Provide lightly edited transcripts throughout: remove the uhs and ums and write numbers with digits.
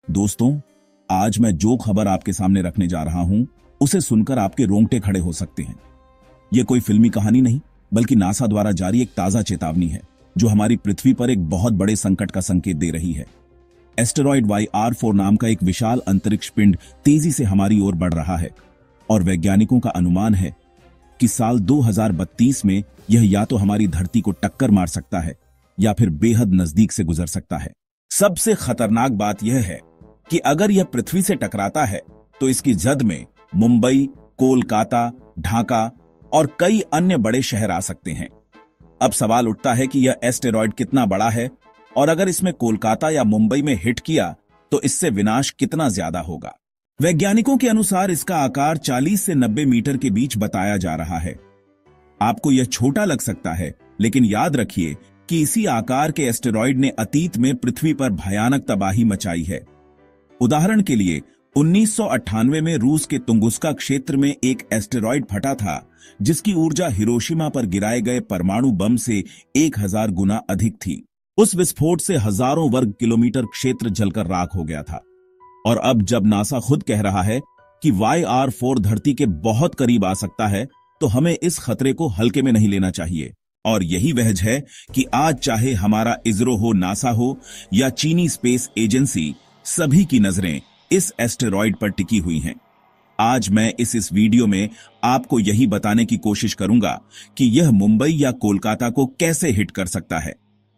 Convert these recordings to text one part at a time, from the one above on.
दोस्तों, आज मैं जो खबर आपके सामने रखने जा रहा हूं, उसे सुनकर आपके रोंगटे खड़े हो सकते हैं। यह कोई फिल्मी कहानी नहीं, बल्कि नासा द्वारा जारी एक ताजा चेतावनी है, जो हमारी पृथ्वी पर एक बहुत बड़े संकट का संकेत दे रही है। एस्टेरॉयड YR4 नाम का एक विशाल अंतरिक्ष पिंड तेजी से हमारी ओर बढ़ रहा है, और वैज्ञानिकों का अनुमान है कि साल 2032 में यह या तो हमारी धरती को टक्कर मार सकता है या फिर बेहद नजदीक से गुजर सकता है। सबसे खतरनाक बात यह है कि अगर यह पृथ्वी से टकराता है तो इसकी जद में मुंबई, कोलकाता, ढाका और कई अन्य बड़े शहर आ सकते हैं। अब सवाल उठता है कि यह एस्टेरॉयड कितना बड़ा है, और अगर इसमें कोलकाता या मुंबई में हिट किया तो इससे विनाश कितना ज्यादा होगा। वैज्ञानिकों के अनुसार इसका आकार 40 से 90 मीटर के बीच बताया जा रहा है। आपको यह छोटा लग सकता है, लेकिन याद रखिए कि इसी आकार के एस्टेरॉयड ने अतीत में पृथ्वी पर भयानक तबाही मचाई है। उदाहरण के लिए 1998 में रूस के तुंगुस्का क्षेत्र में एक एस्टेरॉयड फटा था, जिसकी ऊर्जा हिरोशिमा पर गिराए गए परमाणु बम से 1000 गुना अधिक थी। उस विस्फोट से हजारों वर्ग किलोमीटर क्षेत्र जलकर राख हो गया था। और अब जब नासा खुद कह रहा है कि YR4 धरती के बहुत करीब आ सकता है, तो हमें इस खतरे को हल्के में नहीं लेना चाहिए। और यही वजह है कि आज चाहे हमारा इसरो हो, नासा हो या चीनी स्पेस एजेंसी, सभी की नजरें इस एस्टेरॉयड पर टिकी हुई हैं। आज मैं इस वीडियो में आपको यही बताने की कोशिश करूंगा कि यह मुंबई या कोलकाता को कैसे हिट कर सकता है,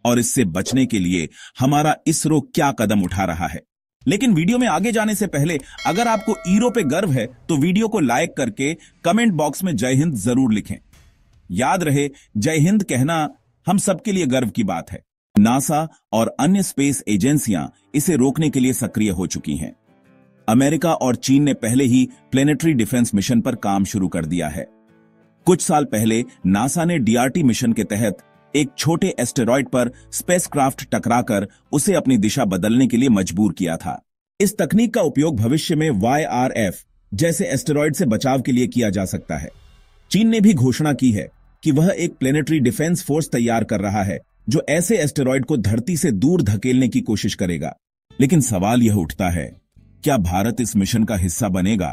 और इससे बचने के लिए हमारा इसरो क्या कदम उठा रहा है। लेकिन वीडियो में आगे जाने से पहले अगर आपको ईरो पे गर्व है तो वीडियो को लाइक करके कमेंट बॉक्स में जय हिंद जरूर लिखें। याद रहे, जय हिंद कहना हम सबके लिए गर्व की बात है। नासा और अन्य स्पेस एजेंसियां इसे रोकने के लिए सक्रिय हो चुकी हैं। अमेरिका और चीन ने पहले ही प्लेनेटरी डिफेंस मिशन पर काम शुरू कर दिया है। कुछ साल पहले नासा ने DRT मिशन के तहत एक छोटे एस्टेरॉयड पर स्पेसक्राफ्ट टकराकर उसे अपनी दिशा बदलने के लिए मजबूर किया था। इस तकनीक का उपयोग भविष्य में YRF जैसे एस्टेरॉयड से बचाव के लिए किया जा सकता है। चीन ने भी घोषणा की है कि वह एक प्लेनेटरी डिफेंस फोर्स तैयार कर रहा है, जो ऐसे एस्टेरॉयड को धरती से दूर धकेलने की कोशिश करेगा। लेकिन सवाल यह उठता है, क्या भारत इस मिशन का हिस्सा बनेगा?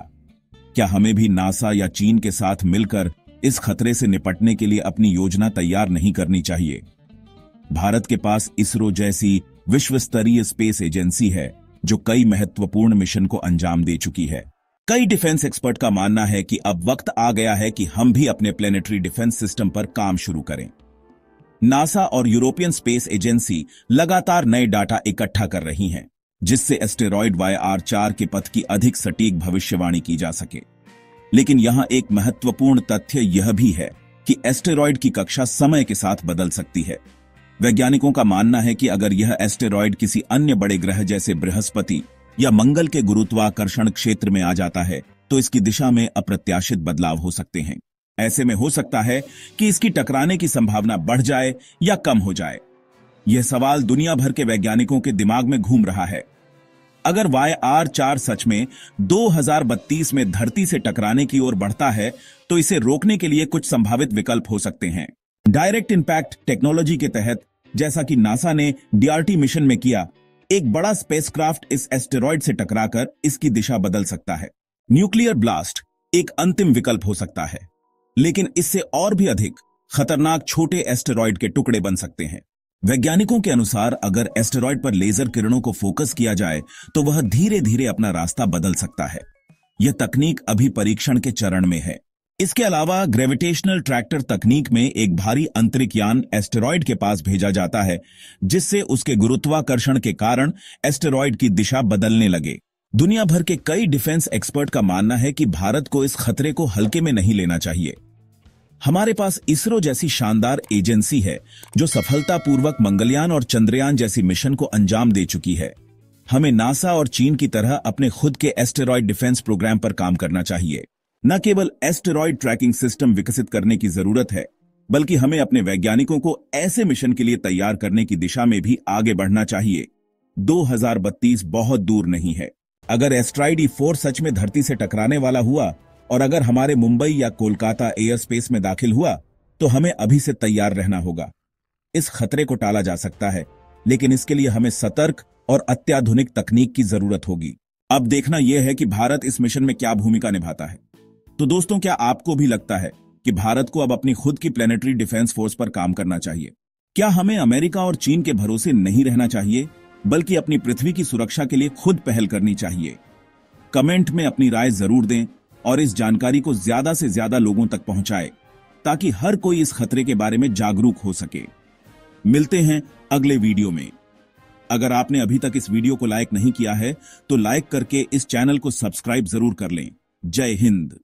क्या हमें भी नासा या चीन के साथ मिलकर इस खतरे से निपटने के लिए अपनी योजना तैयार नहीं करनी चाहिए? भारत के पास इसरो जैसी विश्व स्तरीय स्पेस एजेंसी है, जो कई महत्वपूर्ण मिशन को अंजाम दे चुकी है। कई डिफेंस एक्सपर्ट का मानना है कि अब वक्त आ गया है कि हम भी अपने प्लेनेटरी डिफेंस सिस्टम पर काम शुरू करें। नासा और यूरोपियन स्पेस एजेंसी लगातार नए डाटा इकट्ठा कर रही हैं, जिससे एस्टेरॉयड YR4 के पथ की अधिक सटीक भविष्यवाणी की जा सके। लेकिन यहां एक महत्वपूर्ण तथ्य यह भी है कि एस्टेरॉयड की कक्षा समय के साथ बदल सकती है। वैज्ञानिकों का मानना है कि अगर यह एस्टेरॉयड किसी अन्य बड़े ग्रह जैसे बृहस्पति या मंगल के गुरुत्वाकर्षण क्षेत्र में आ जाता है, तो इसकी दिशा में अप्रत्याशित बदलाव हो सकते हैं। ऐसे में हो सकता है कि इसकी टकराने की संभावना बढ़ जाए या कम हो जाए। यह सवाल दुनिया भर के वैज्ञानिकों के दिमाग में घूम रहा है। अगर YR4 सच में 2032 में धरती से टकराने की ओर बढ़ता है, तो इसे रोकने के लिए कुछ संभावित विकल्प हो सकते हैं। डायरेक्ट इंपैक्ट टेक्नोलॉजी के तहत, जैसा कि नासा ने DRT मिशन में किया, एक बड़ा स्पेसक्राफ्ट इस एस्टेरॉयड से टकराकर इसकी दिशा बदल सकता है। न्यूक्लियर ब्लास्ट एक अंतिम विकल्प हो सकता है, लेकिन इससे और भी अधिक खतरनाक छोटे एस्टेरॉयड के टुकड़े बन सकते हैं। वैज्ञानिकों के अनुसार अगर एस्टेरॉयड पर लेजर किरणों को फोकस किया जाए तो वह धीरे धीरे अपना रास्ता बदल सकता है। यह तकनीक अभी परीक्षण के चरण में है। इसके अलावा ग्रेविटेशनल ट्रैक्टर तकनीक में एक भारी अंतरिक्ष यान एस्टेरॉयड के पास भेजा जाता है, जिससे उसके गुरुत्वाकर्षण के कारण एस्टेरॉयड की दिशा बदलने लगे। दुनिया भर के कई डिफेंस एक्सपर्ट का मानना है कि भारत को इस खतरे को हल्के में नहीं लेना चाहिए। हमारे पास इसरो जैसी शानदार एजेंसी है, जो सफलतापूर्वक मंगलयान और चंद्रयान जैसी मिशन को अंजाम दे चुकी है। हमें नासा और चीन की तरह अपने खुद के एस्टेरॉयड डिफेंस प्रोग्राम पर काम करना चाहिए। न केवल एस्टेरॉयड ट्रैकिंग सिस्टम विकसित करने की जरूरत है, बल्कि हमें अपने वैज्ञानिकों को ऐसे मिशन के लिए तैयार करने की दिशा में भी आगे बढ़ना चाहिए। 2032 बहुत दूर नहीं है। अगर एस्टेरॉयड E4 सच में धरती से टकराने वाला हुआ, और अगर हमारे मुंबई या कोलकाता एयर स्पेस में दाखिल हुआ, तो हमें अभी से तैयार रहना होगा। इस खतरे को टाला जा सकता है, लेकिन इसके लिए हमें सतर्क और अत्याधुनिक तकनीक की जरूरत होगी। अब देखना यह है कि भारत इस मिशन में क्या भूमिका निभाता है। तो दोस्तों, क्या आपको भी लगता है कि भारत को अब अपनी खुद की प्लेनेटरी डिफेंस फोर्स पर काम करना चाहिए? क्या हमें अमेरिका और चीन के भरोसे नहीं रहना चाहिए, बल्कि अपनी पृथ्वी की सुरक्षा के लिए खुद पहल करनी चाहिए? कमेंट में अपनी राय जरूर दें और इस जानकारी को ज्यादा से ज्यादा लोगों तक पहुंचाएं, ताकि हर कोई इस खतरे के बारे में जागरूक हो सके। मिलते हैं अगले वीडियो में। अगर आपने अभी तक इस वीडियो को लाइक नहीं किया है तो लाइक करके इस चैनल को सब्सक्राइब जरूर कर लें। जय हिंद।